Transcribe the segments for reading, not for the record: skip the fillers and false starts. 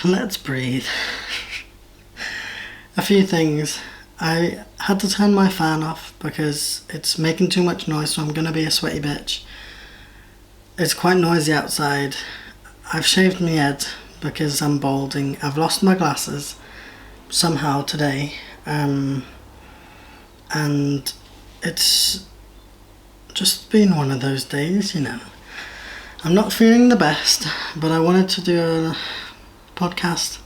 Let's breathe. A few things. I had to turn my fan off because it's making too much noise, so I'm gonna be a sweaty bitch. It's quite noisy outside. I've shaved my head because I'm balding. I've lost my glasses somehow today. And it's just been one of those days, I'm not feeling the best, but I wanted to do a podcast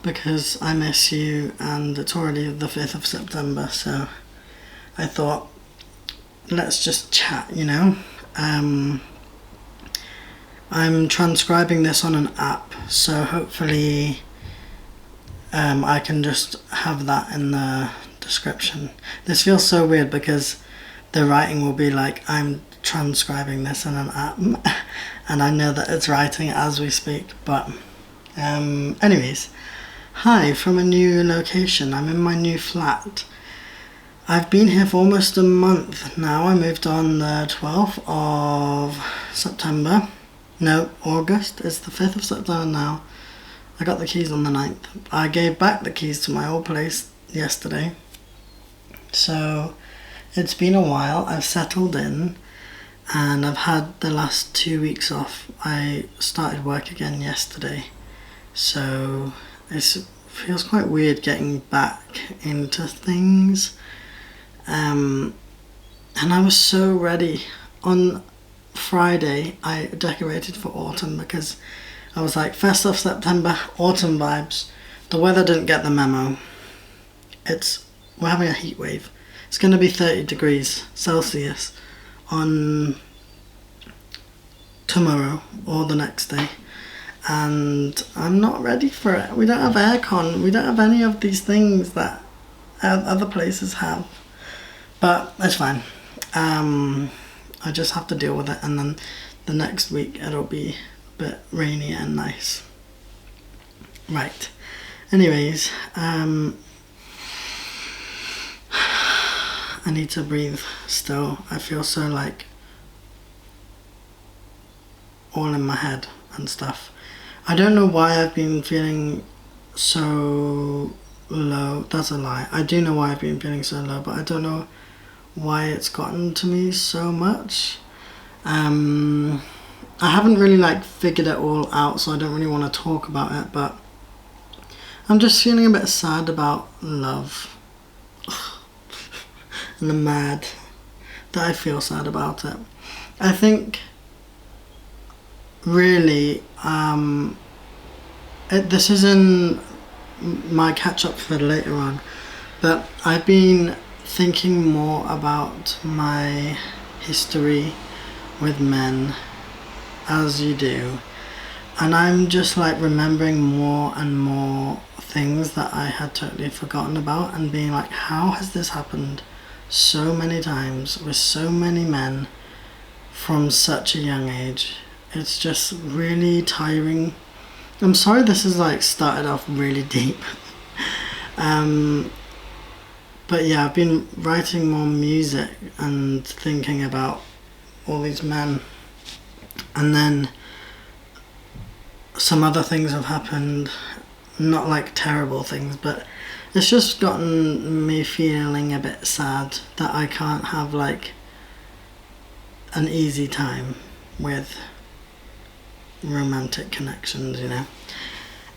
because I miss you and it's already the 5th of September, so I thought let's just chat, I'm transcribing this on an app, so hopefully I can just have that in the description. This feels so weird because the writing will be like I'm transcribing this in an app and I know that it's writing as we speak, but anyways, hi from a new location. I'm in my new flat. I've been here for almost a month now. I moved on the 12th of September. No, August. It's the 5th of September now. I got the keys on the 9th. I gave back the keys to my old place yesterday. So it's been a while. I've settled in and I've had the last 2 weeks off. I started work again yesterday. So it feels quite weird getting back into things. And I was so ready. On Friday, I decorated for autumn because I was like, 1st of September, autumn vibes. The weather didn't get the memo. We're having a heat wave. It's going to be 30 degrees Celsius on tomorrow or the next day. And I'm not ready for it. We don't have aircon. We don't have any of these things that other places have. But it's fine. I just have to deal with it. And then the next week it'll be a bit rainy and nice. Right. Anyways, I need to breathe still. I feel so like all in my head and stuff. I don't know why I've been feeling so low. That's a lie. I do know why I've been feeling so low, but I don't know why it's gotten to me so much. I haven't really figured it all out, so I don't really want to talk about it, but I'm just feeling a bit sad about love. And I'm mad that I feel sad about it. I think really this is in my catch up for later on, but I've been thinking more about my history with men, as you do, and I'm just remembering more and more things that I had totally forgotten about and being like, how has this happened so many times with so many men from such a young age? It's just really tiring. I'm sorry this is started off really deep. But yeah, I've been writing more music and thinking about all these men. And then some other things have happened, not terrible things, but it's just gotten me feeling a bit sad that I can't have an easy time with romantic connections,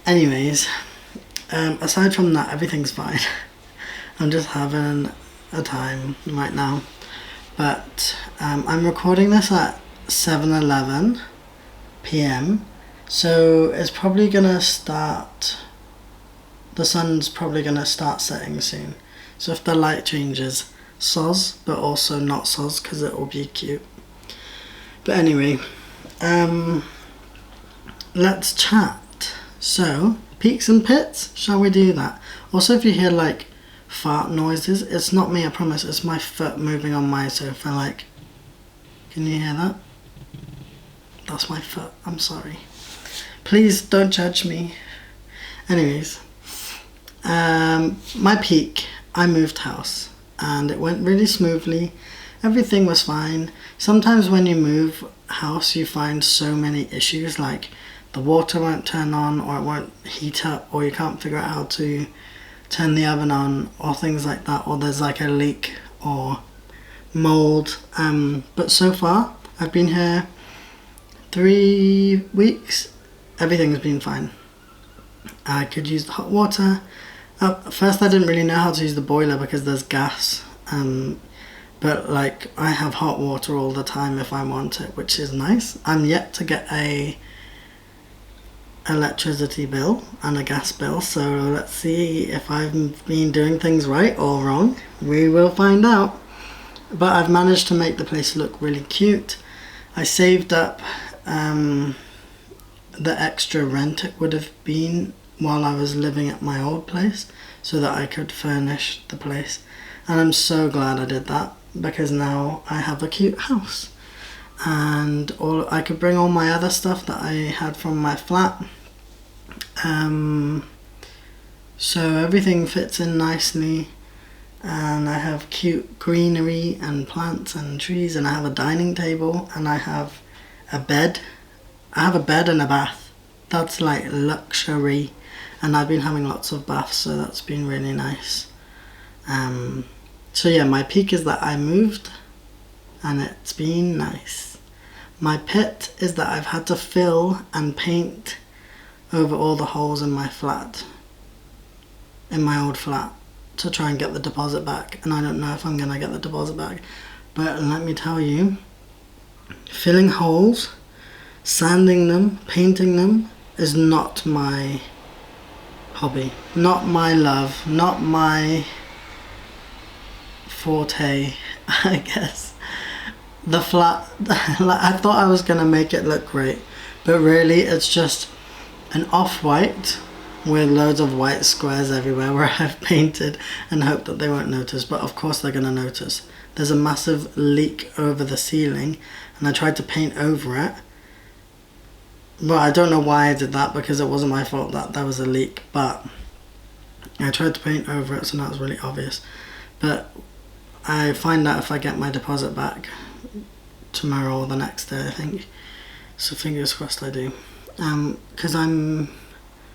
Anyways, aside from that, everything's fine. I'm just having a time right now. But I'm recording this at 7:11 p.m. So it's probably gonna start, the sun's probably gonna start setting soon. So if the light changes, soz, but also not soz because it will be cute. But anyway, let's chat. So, peaks and pits, shall we do that? Also, if you hear fart noises, it's not me, I promise, it's my foot moving on my sofa, can you hear that? That's my foot, I'm sorry. Please don't judge me. Anyways, my peak, I moved house and it went really smoothly. Everything was fine. Sometimes when you move house you find so many issues, the water won't turn on, or it won't heat up, or you can't figure out how to turn the oven on, or things like that, or there's like a leak or mold. But so far I've been here 3 weeks, everything's been fine. I could use the hot water. At first I didn't really know how to use the boiler because there's gas, but like I have hot water all the time if I want it, which is nice. I'm yet to get a electricity bill and a gas bill, so let's see if I've been doing things right or wrong. We will find out. But I've managed to make the place look really cute. I saved up the extra rent it would have been while I was living at my old place so that I could furnish the place, and I'm so glad I did that because now I have a cute house, and I could bring all my other stuff that I had from my flat, so everything fits in nicely, and I have cute greenery and plants and trees, and I have a dining table, and I have a bed. I have a bed and a bath. That's like luxury, and I've been having lots of baths, so that's been really nice. So yeah, my peak is that I moved and it's been nice. My pit is that I've had to fill and paint over all the holes in my flat, in my old flat, to try and get the deposit back, and I don't know if I'm gonna get the deposit back, but let me tell you, filling holes, sanding them, painting them is not my hobby, not my love, not my forte, I guess. The flat, I thought I was gonna make it look great, but really it's just an off-white with loads of white squares everywhere where I've painted and hope that they won't notice, but of course they're gonna notice. There's a massive leak over the ceiling and I tried to paint over it, but I don't know why I did that because it wasn't my fault that there was a leak, but I tried to paint over it, so now it's really obvious. But I find out if I get my deposit back tomorrow or the next day, I think, so fingers crossed I do, because I'm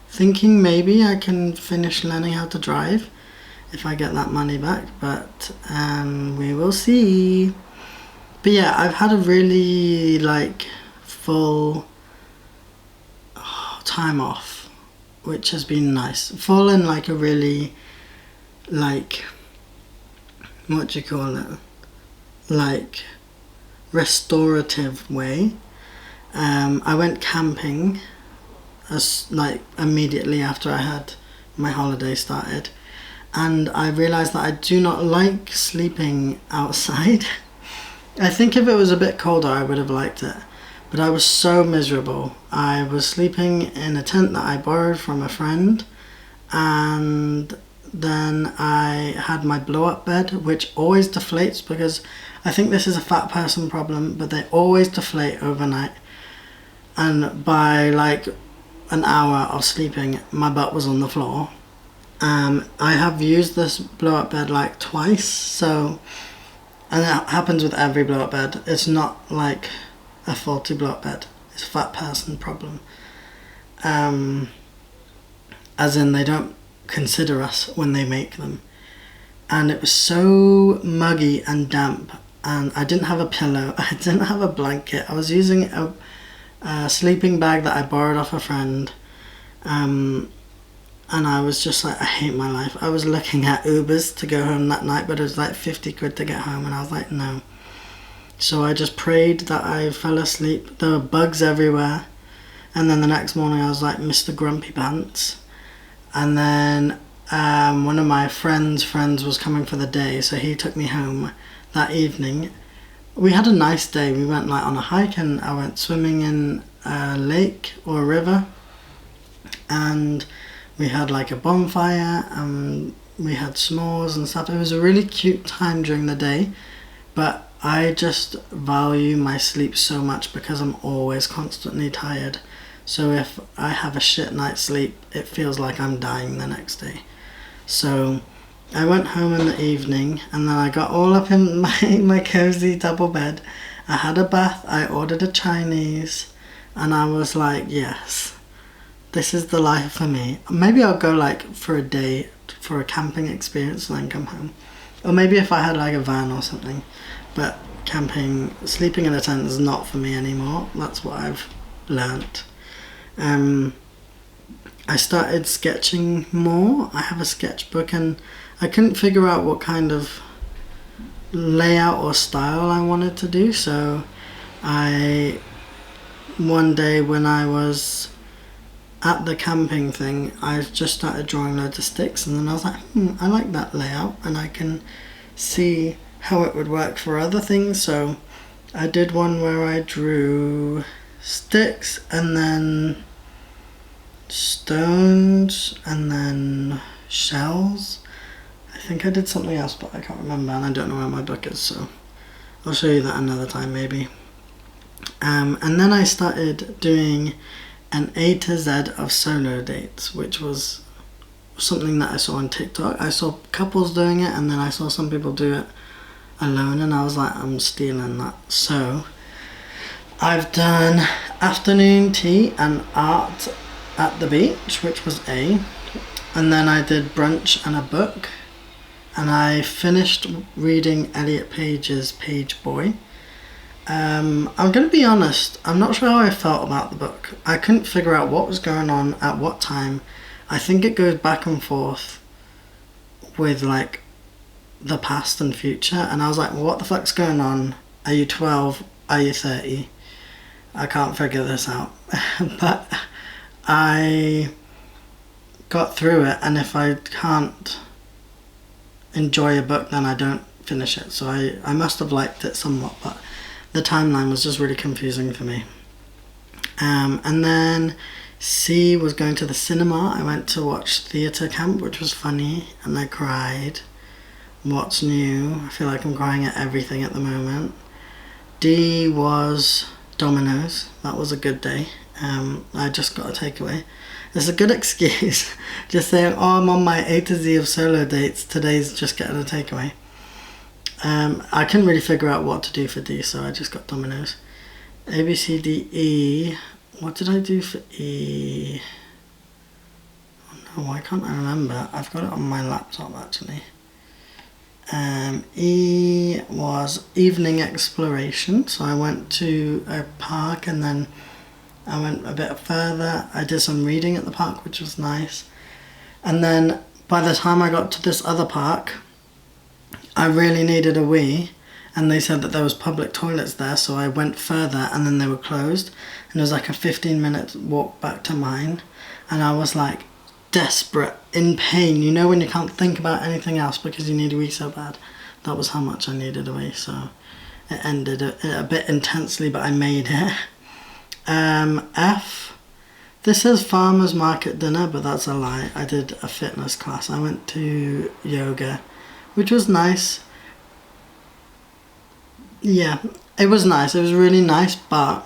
thinking maybe I can finish learning how to drive if I get that money back, but we will see. But yeah, I've had a really like full time off, which has been nice. Full in like a really like, what do you call it, like restorative way. I went camping like immediately after I had my holiday started, and I realized that I do not like sleeping outside. I think if it was a bit colder I would have liked it, but I was so miserable. I was sleeping in a tent that I borrowed from a friend, and then I had my blow-up bed, which always deflates because I think this is a fat person problem, but they always deflate overnight, and by like an hour of sleeping my butt was on the floor. I have used this blow-up bed like twice, so, and it happens with every blow-up bed. It's not like a faulty blow-up bed, it's a fat person problem, as in they don't consider us when they make them. And it was so muggy and damp, and I didn't have a pillow, I didn't have a blanket. I was using a sleeping bag that I borrowed off a friend, and I was just like, I hate my life. I was looking at Ubers to go home that night, but it was like 50 quid to get home, and I was like, no. So I just prayed that I fell asleep. There were bugs everywhere, and then the next morning I was like Mr. Grumpy Pants. And then one of my friends was coming for the day, so he took me home that evening. We had a nice day. We went like on a hike, and I went swimming in a lake or a river, and we had like a bonfire, and we had s'mores and stuff. It was a really cute time during the day, but I just value my sleep so much because I'm always constantly tired. So if I have a shit night's sleep, it feels like I'm dying the next day. So I went home in the evening, and then I got all up in my cozy double bed. I had a bath, I ordered a Chinese, And I was like, yes, this is the life for me. Maybe I'll go like for a day for a camping experience and then come home. Or maybe if I had like a van or something. But camping, sleeping in a tent is not for me anymore. That's what I've learnt. I started sketching more. I have a sketchbook and I couldn't figure out what kind of layout or style I wanted to do, so one day when I was at the camping thing, I just started drawing loads of sticks, and then I was like, I like that layout and I can see how it would work for other things. So I did one where I drew sticks and then stones and then shells. I think I did something else, but I can't remember, and I don't know where my book is, so I'll show you that another time maybe. And then I started doing an A to Z of solo dates, which was something that I saw on TikTok. I saw couples doing it, and then I saw some people do it alone, and I was like, I'm stealing that. So I've done afternoon tea and art at the beach, which was A, and then I did brunch and a book, and I finished reading Elliot Page's Page Boy. I'm going to be honest, I'm not sure how I felt about the book. I couldn't figure out what was going on at what time. I think it goes back and forth with like the past and future, and I was like, well, what the fuck's going on? Are you 12? Are you 30? I can't figure this out. But I got through it, and if I can't enjoy a book, then I don't finish it. So I must have liked it somewhat, but the timeline was just really confusing for me. And then C was going to the cinema. I went to watch Theatre Camp, which was funny, and I cried. What's new? I feel like I'm crying at everything at the moment. D was Domino's. That was a good day. I just got a takeaway. It's a good excuse. Just saying, I'm on my A to Z of solo dates. Today's just getting a takeaway. I couldn't really figure out what to do for D, so I just got Domino's. A, B, C, D, E. What did I do for E? Oh no, why can't I remember? I've got it on my laptop actually. E was evening exploration, so I went to a park and then I went a bit further. I did some reading at the park, which was nice. And then by the time I got to this other park, I really needed a wee, and they said that there was public toilets there, so I went further and then they were closed, and it was like a 15-minute walk back to mine, and I was like desperate, in pain, you know, when you can't think about anything else because you need a wee so bad. That was how much I needed a wee, so it ended a bit intensely, but I made it. F, this is farmer's market dinner, but that's a lie. I did a fitness class. I went to yoga, which was nice. Yeah, it was nice. It was really nice, but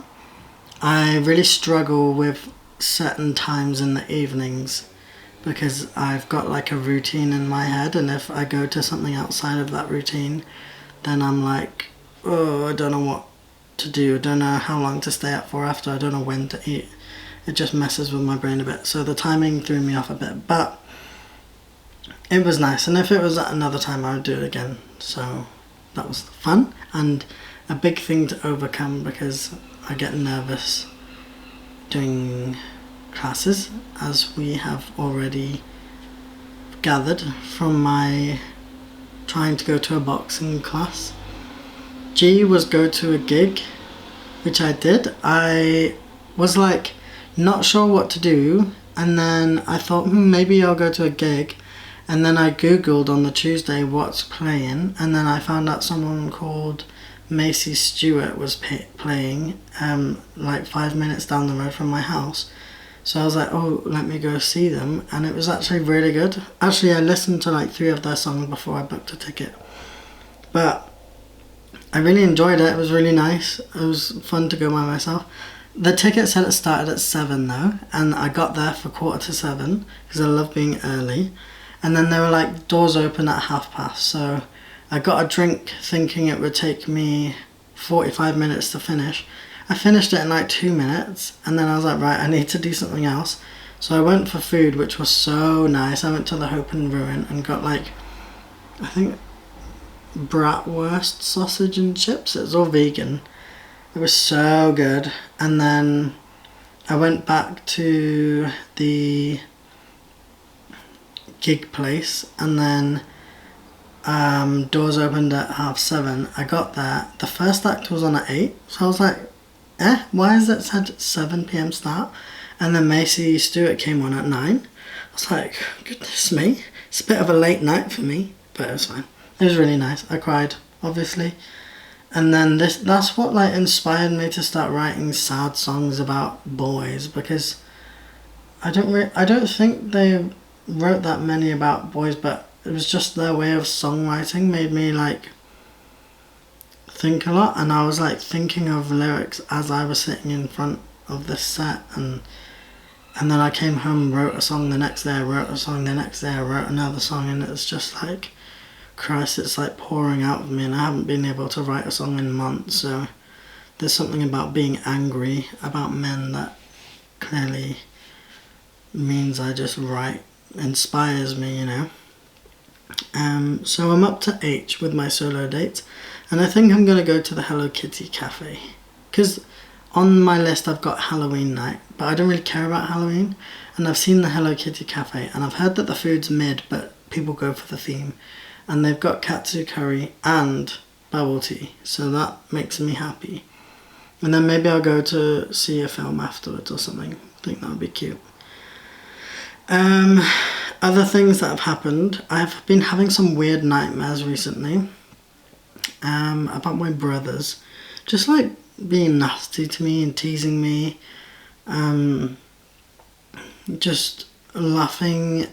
I really struggle with certain times in the evenings because I've got like a routine in my head, and if I go to something outside of that routine, then I'm like, oh, I don't know what to do. I don't know how long to stay up for after. I don't know when to eat. It just messes with my brain a bit. So the timing threw me off a bit, but it was nice. And if it was at another time, I would do it again. So that was fun and a big thing to overcome because I get nervous doing classes, as we have already gathered from my trying to go to a boxing class. G was go to a gig, which I did. I was like not sure what to do, and then I thought maybe I'll go to a gig, and then I googled on the Tuesday what's playing, and then I found out someone called Macy Stewart was playing like 5 minutes down the road from my house. So I was like, oh, let me go see them, and it was actually really good. Actually, I listened to like 3 of their songs before I booked a ticket, but I really enjoyed it. It was really nice. It was fun to go by myself. The ticket said it started at 7 though, and I got there for 7:15 because I love being early. And then they were like, doors open at past. So I got a drink thinking it would take me 45 minutes to finish. I finished it in like 2 minutes, and then I was like, right, I need to do something else. So I went for food, which was so nice. I went to the Hope and Ruin and got like, I think, bratwurst sausage and chips. It was all vegan. It was so good. And then I went back to the gig place, and then doors opened at 7:30. I got there. The first act was on at 8, so I was like, why is it said 7 p.m. start? And then Macy Stewart came on at 9. I was like, goodness me, it's a bit of a late night for me, but it was fine. It was really nice. I cried, obviously. And then that's what like inspired me to start writing sad songs about boys, because I don't think they wrote that many about boys, but it was just their way of songwriting made me like think a lot, and I was like thinking of lyrics as I was sitting in front of this set, and then I came home, wrote a song the next day, I wrote a song the next day, I wrote another song, and it's just like, Christ, it's like pouring out of me, and I haven't been able to write a song in months, so there's something about being angry about men that clearly means I just write, inspires me, you know. So I'm up to H with my solo dates, and I think I'm going to go to the Hello Kitty Cafe, because on my list I've got Halloween night, but I don't really care about Halloween, and I've seen the Hello Kitty Cafe, and I've heard that the food's mid, but people go for the theme, and they've got katsu curry and bubble tea, so that makes me happy. And then maybe I'll go to see a film afterwards or something. I think that would be cute. Other things that have happened, I've been having some weird nightmares recently about my brothers, just like being nasty to me and teasing me, just laughing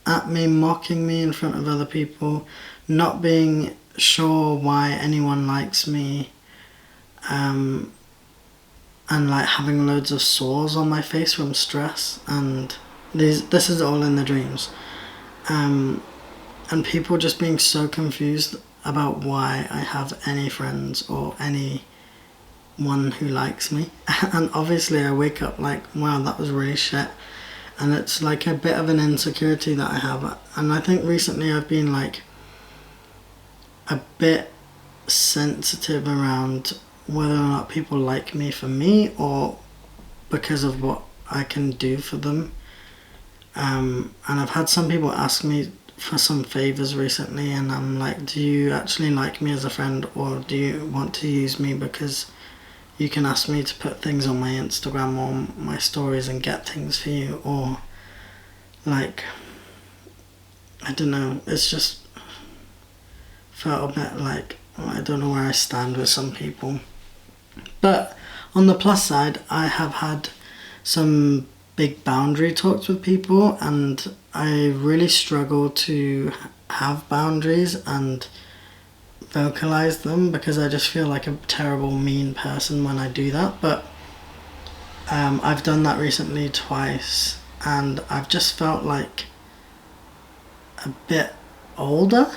at me, mocking me in front of other people, not being sure why anyone likes me, and like having loads of sores on my face from stress, and this is all in the dreams, and people just being so confused about why I have any friends or anyone who likes me. And obviously I wake up like, wow, that was really shit, and it's like a bit of an insecurity that I have. And I think recently I've been like a bit sensitive around whether or not people like me for me or because of what I can do for them. And I've had some people ask me for some favours recently, and I'm like, do you actually like me as a friend, or do you want to use me because you can ask me to put things on my Instagram or my stories and get things for you? Or like, I don't know, it's just felt a bit like, I don't know where I stand with some people. But on the plus side, I have had some big boundary talks with people, and I really struggle to have boundaries and vocalize them, because I just feel like a terrible mean person when I do that. But I've done that recently twice, and I've just felt like a bit older,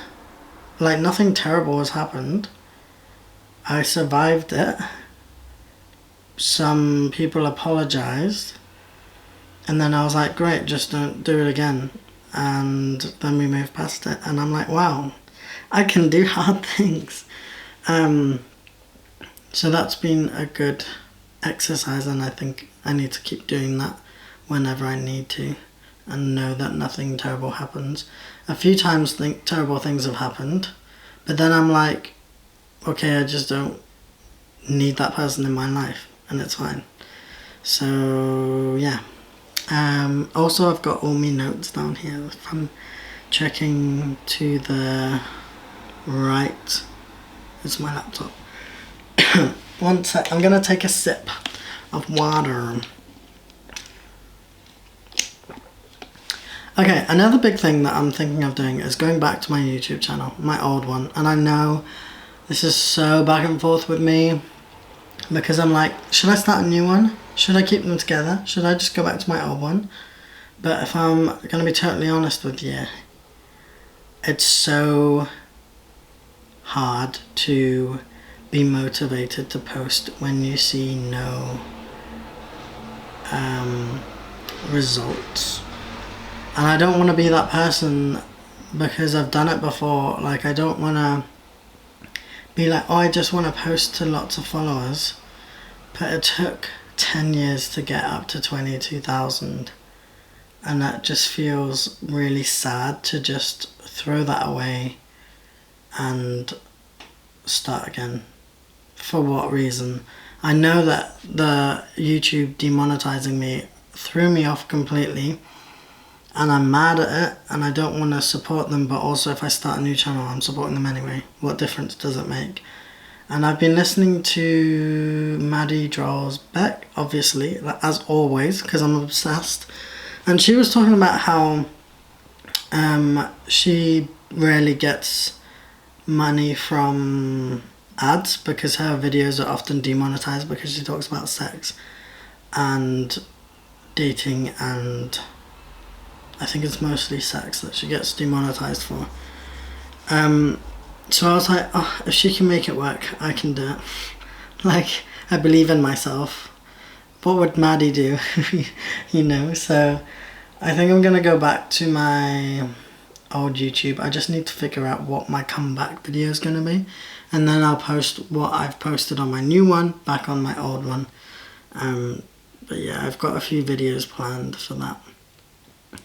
like nothing terrible has happened. I survived it. Some people apologized, and then I was like, great, just don't do it again. And then we moved past it, and I'm like, wow, I can do hard things. So that's been a good exercise, and I think I need to keep doing that whenever I need to, and know that nothing terrible happens. A few times terrible things have happened, but then I'm like, okay, I just don't need that person in my life, and it's fine. So yeah. Also, I've got all my notes down here. If I'm checking to the right, it's my laptop. One sec, I'm gonna take a sip of water. Okay, another big thing that I'm thinking of doing is going back to my YouTube channel, my old one. And I know this is so back and forth with me, because I'm like, should I start a new one? Should I keep them together? Should I just go back to my old one? But if I'm going to be totally honest with you, it's so hard to be motivated to post when you see no results. And I don't want to be that person, because I've done it before. Like, I don't want to be like, oh, I just want to post to lots of followers. But it took 10 years to get up to 22,000. And that just feels really sad to just throw that away and start again. For what reason? I know that the YouTube demonetizing me threw me off completely, and I'm mad at it, and I don't want to support them, but also if I start a new channel, I'm supporting them anyway. What difference does it make? And I've been listening to Maddie Draws Beck, obviously, as always, because I'm obsessed. And she was talking about how she rarely gets money from ads because her videos are often demonetized because she talks about sex and dating, and I think it's mostly sex that she gets demonetized for. So I was like, oh, if she can make it work, I can do it. Like, I believe in myself. What would Maddie do? You know, so I think I'm gonna go back to my old YouTube. I just need to figure out what my comeback video is gonna be, and then I'll post what I've posted on my new one back on my old one. But yeah, I've got a few videos planned for that.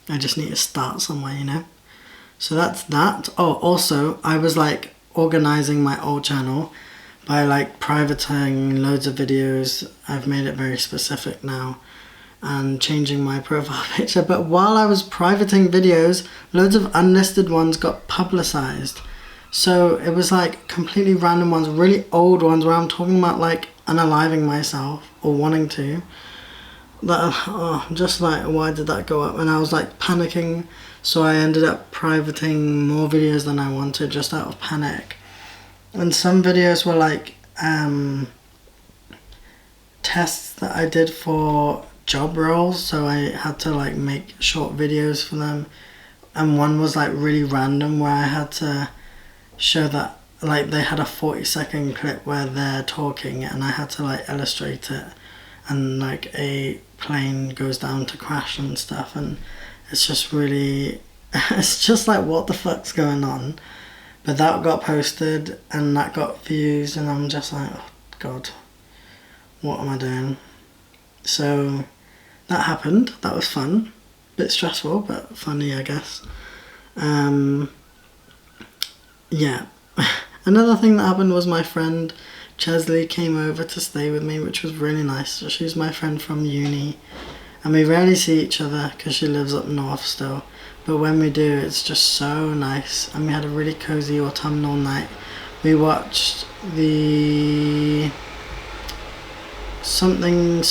I just need to start somewhere, you know. So that's that. Oh, also, I was like organizing my old channel by like privating loads of videos. I've made it very specific now and changing my profile picture. But while I was privating videos, loads of unlisted ones got publicized. So it was like completely random ones, really old ones where I'm talking about like unaliving myself or wanting to. That, just like, why did that go up? And I was like panicking, so I ended up privating more videos than I wanted just out of panic. And some videos were like tests that I did for job roles, so I had to like make short videos for them. And one was like really random where I had to show that like they had a 40-second clip where they're talking, and I had to like illustrate it, and like a plane goes down to crash and stuff, and it's just really it's just like, what the fuck's going on? But that got posted and that got views, and I'm just like, oh god, what am I doing? So that happened. That was fun. Bit stressful, but funny, I guess. Yeah. Another thing that happened was my friend Chesley came over to stay with me, which was really nice. So she's my friend from uni, and we rarely see each other because she lives up north still. But when we do, it's just so nice. And we had a really cozy autumnal night. We watched the something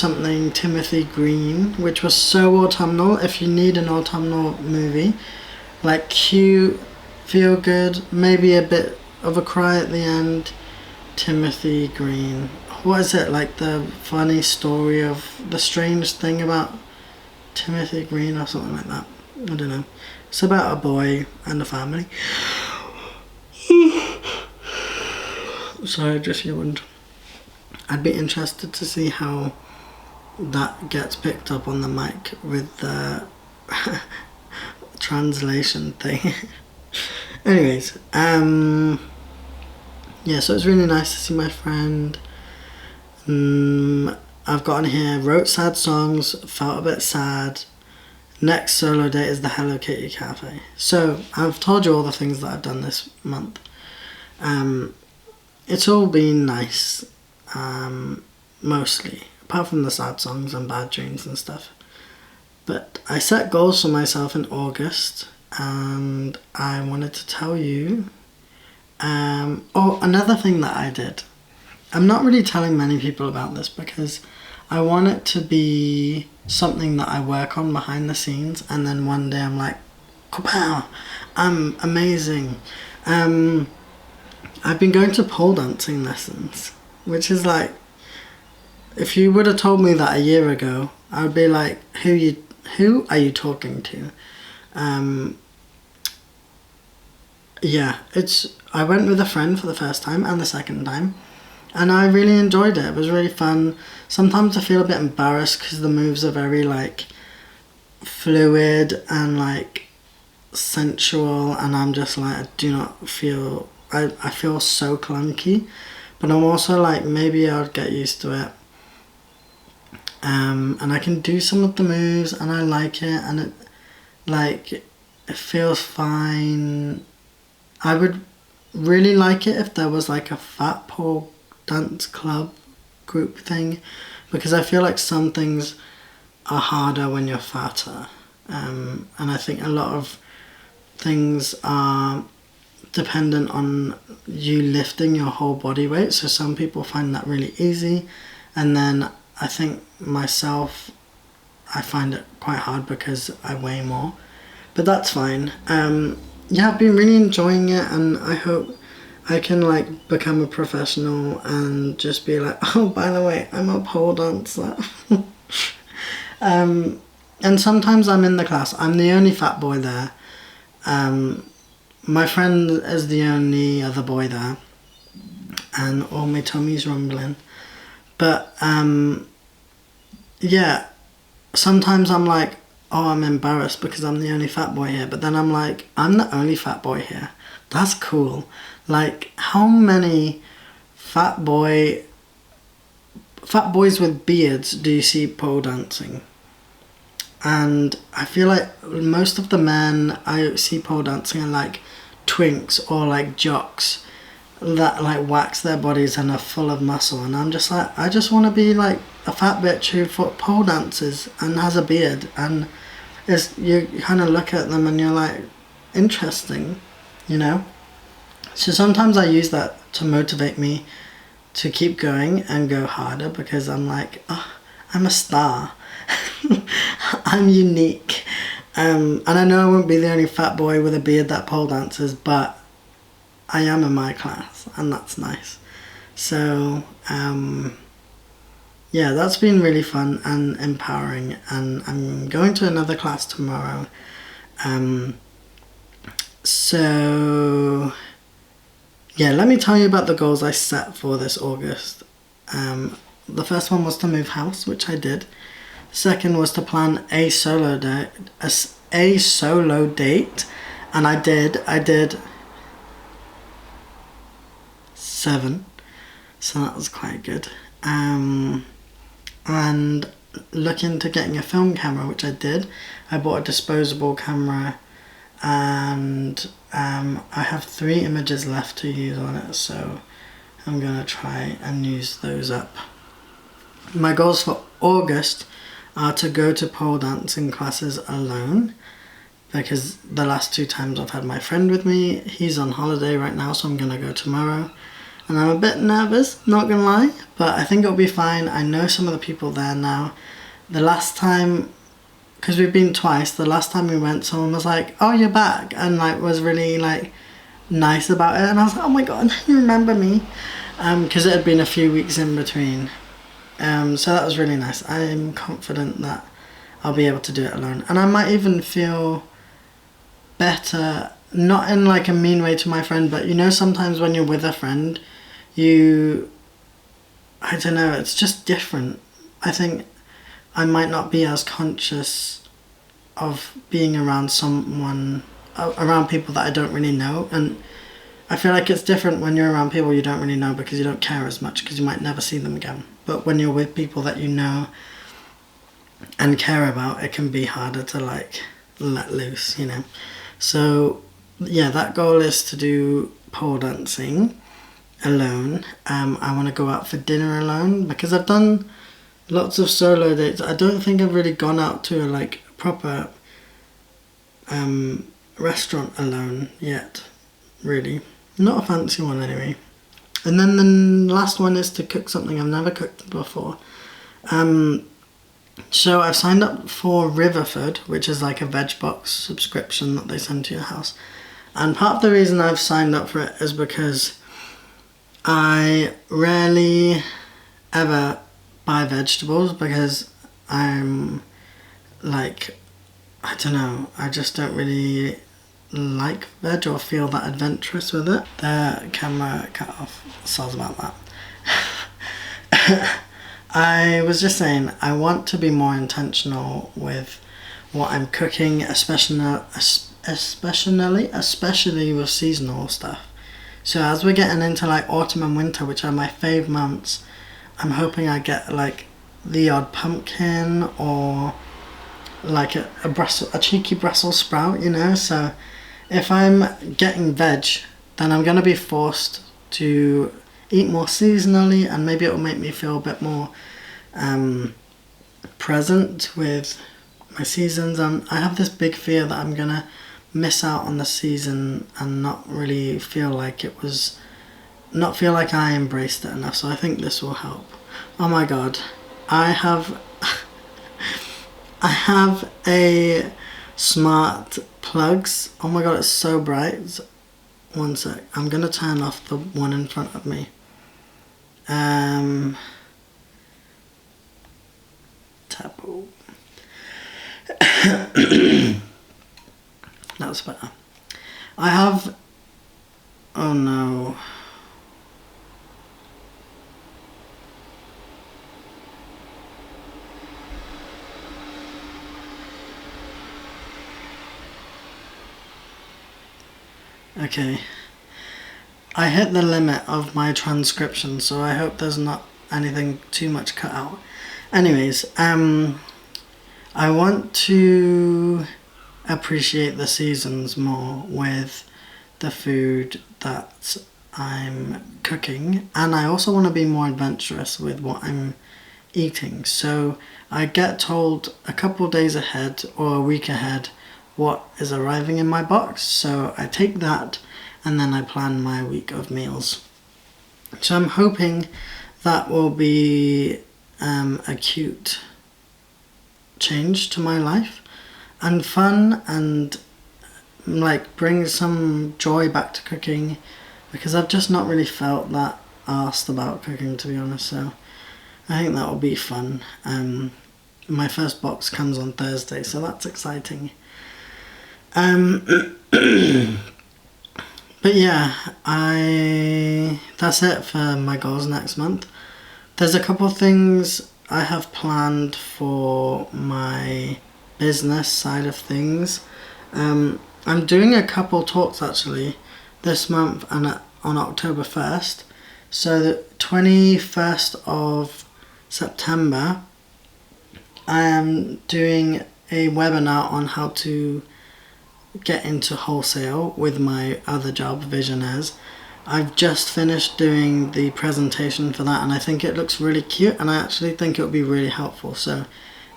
Timothy Green, which was so autumnal. If you need an autumnal movie, like cute, feel good, maybe a bit of a cry at the end, Timothy Green. What is it, like the funny story of the strange thing about Timothy Green or something like that? I don't know. It's about a boy and a family. Sorry, I just yawned. I'd be interested to see how that gets picked up on the mic with the translation thing. Anyways, yeah, so it's really nice to see my friend. I've gotten here, wrote sad songs, felt a bit sad. Next solo date is the Hello Kitty Cafe. So I've told you all the things that I've done this month. It's all been nice, mostly, apart from the sad songs and bad dreams and stuff. But I set goals for myself in August, and I wanted to tell you. Another thing that I did. I'm not really telling many people about this because I want it to be something that I work on behind the scenes, and then one day I'm like, kapow, I'm amazing. I've been going to pole dancing lessons, which is like, if you would have told me that a year ago, I would be like, who are you talking to? Yeah, I went with a friend for the first time and the second time, and I really enjoyed it. It was really fun. Sometimes I feel a bit embarrassed because the moves are very like fluid and like sensual, and I'm just like, I do not feel, I feel so clunky, but I'm also like, maybe I'll get used to it. And I can do some of the moves and I like it, and it like, it feels fine. I would really like it if there was like a fat pole dance club group thing, because I feel like some things are harder when you're fatter, and I think a lot of things are dependent on you lifting your whole body weight, so some people find that really easy, and then I think myself, I find it quite hard because I weigh more, but that's fine. Yeah, I've been really enjoying it, and I hope I can like become a professional and just be like, oh, by the way, I'm a pole dancer. And sometimes I'm in the class. I'm the only fat boy there. My friend is the only other boy there, and all my tummy's rumbling. But yeah, sometimes I'm like, oh, I'm embarrassed because I'm the only fat boy here. But then I'm like, I'm the only fat boy here. That's cool. Like, how many fat boys with beards do you see pole dancing? And I feel like most of the men I see pole dancing are like twinks or like jocks that like wax their bodies and are full of muscle, and I'm just like, I just want to be like a fat bitch who pole dances and has a beard, and you kind of look at them and you're like, interesting, you know? So sometimes I use that to motivate me to keep going and go harder, because I'm like, oh, I'm a star. I'm unique. And I know I won't be the only fat boy with a beard that pole dances, but I am in my class, and that's nice. So, yeah, that's been really fun and empowering, and I'm going to another class tomorrow. So, yeah, let me tell you about the goals I set for this August. The first one was to move house, which I did. Second was to plan a solo date, and I did 7, so that was quite good. And looking into getting a film camera, which I did. I bought a disposable camera, and I have 3 images left to use on it, so I'm gonna try and use those up. My goals for August are to go to pole dancing classes alone, because the last 2 times I've had my friend with me. He's on holiday right now, so I'm gonna go tomorrow, and I'm a bit nervous, not gonna lie, but I think it'll be fine. I know some of the people there now. The last time, because we've been twice, the last time we went, someone was like, oh, you're back, and like was really like nice about it, and I was like, oh my god, you remember me, because it had been a few weeks in between. So that was really nice. I'm confident that I'll be able to do it alone, and I might even feel better, not in like a mean way to my friend, but you know, sometimes when you're with a friend, I don't know, it's just different. I think I might not be as conscious of being around around people that I don't really know, and I feel like it's different when you're around people you don't really know, because you don't care as much because you might never see them again. But when you're with people that you know and care about, it can be harder to like let loose, you know. So yeah, that goal is to do pole dancing alone. I want to go out for dinner alone, because I've done lots of solo dates. I don't think I've really gone out to a like proper restaurant alone yet, really. Not a fancy one anyway. And then the last one is to cook something I've never cooked before. So I've signed up for Riverford, which is like a veg box subscription that they send to your house. And part of the reason I've signed up for it is because I rarely ever buy vegetables, because I'm like, I don't know, I just don't really like veg or feel that adventurous with it. The camera cut off, soz about that. I was just saying, I want to be more intentional with what I'm cooking, especially with seasonal stuff. So as we're getting into like autumn and winter, which are my fave months, I'm hoping I get like the odd pumpkin or like a cheeky Brussels sprout, you know. So if I'm getting veg, then I'm gonna be forced to eat more seasonally, and maybe it will make me feel a bit more present with my seasons. And I have this big fear that I'm gonna miss out on the season and not really feel like I embraced it enough. So I think this will help. Oh my god, I have I have a smart plugs. Oh my god, it's so bright. One sec, I'm gonna turn off the one in front of me. Taboo. That's better. I have... Oh no. Okay. I hit the limit of my transcription, so I hope there's not anything too much cut out. Anyways, I want to appreciate the seasons more with the food that I'm cooking, and I also want to be more adventurous with what I'm eating. So I get told a couple days ahead or a week ahead what is arriving in my box, so I take that and then I plan my week of meals. So I'm hoping that will be a cute change to my life and fun, and like bring some joy back to cooking, because I've just not really felt that arsed about cooking, to be honest. So I think that will be fun. My first box comes on Thursday, so that's exciting. But yeah, that's it for my goals next month. There's a couple things I have planned for my business side of things. I'm doing a couple talks actually this month and on October 1st. So the 21st of September, I am doing a webinar on how to get into wholesale with my other job, Visionaires. I've just finished doing the presentation for that, and I think it looks really cute, and I actually think it would be really helpful. So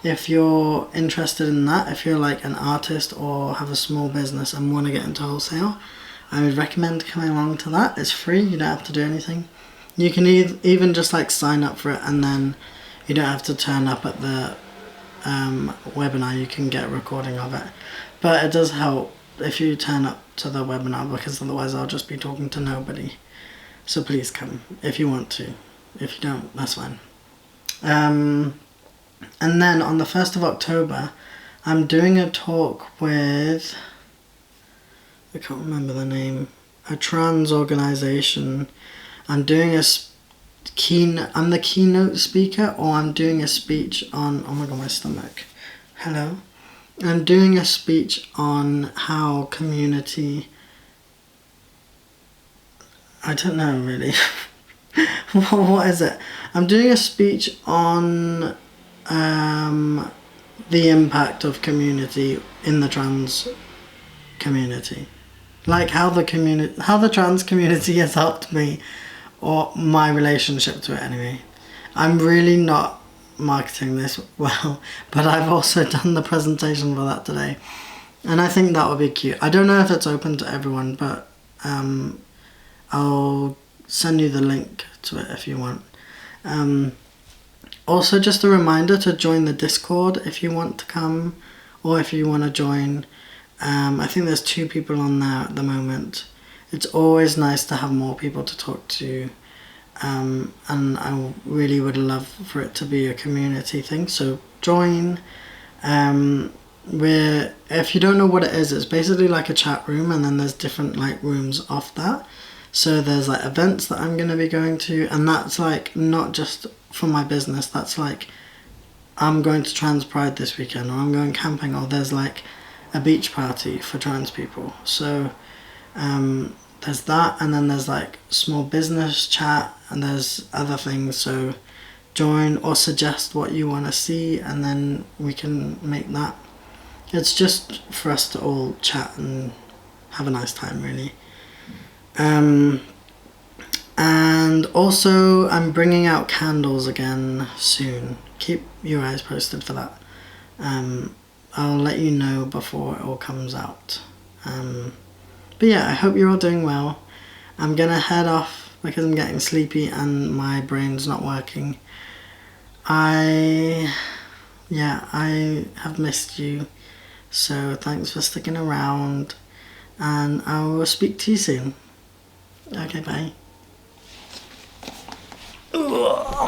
if you're interested in that, if you're like an artist or have a small business and want to get into wholesale, I would recommend coming along to that. It's free, you don't have to do anything. You can even just like sign up for it, and then you don't have to turn up at the webinar. You can get a recording of it. But it does help if you turn up to the webinar, because otherwise I'll just be talking to nobody. So please come if you want to. If you don't, that's fine. And then on the 1st of October, I'm doing a talk with, I can't remember the name, a trans organisation. I'm doing I'm the keynote speaker, or I'm doing a speech on, oh my god, my stomach. Hello. I'm doing a speech on how community, I don't know really. What is it? I'm doing a speech on the impact of community in the trans community. Like how the trans community has helped me, or my relationship to it anyway. I'm really not marketing this well, but I've also done the presentation for that today, and I think that would be cute. I don't know if it's open to everyone, but I'll send you the link to it if you want. Also, just a reminder to join the Discord if you want to come, or if you want to join. I think there's 2 people on there at the moment. It's always nice to have more people to talk to, and I really would love for it to be a community thing, so join. If you don't know what it is, it's basically like a chat room, and then there's different like rooms off that. So there's like events that I'm going to be going to, and that's like not just for my business that's like, I'm going to Trans Pride this weekend, or I'm going camping, or there's like a beach party for trans people. So there's that, and then there's like small business chat, and there's other things. So join or suggest what you want to see, and then we can make that. It's just for us to all chat and have a nice time, really. And also, I'm bringing out candles again soon. Keep your eyes posted for that. I'll let you know before it all comes out. But yeah, I hope you're all doing well. I'm gonna head off because I'm getting sleepy and my brain's not working. I have missed you. So thanks for sticking around, and I will speak to you soon. Okay, bye. Ugh.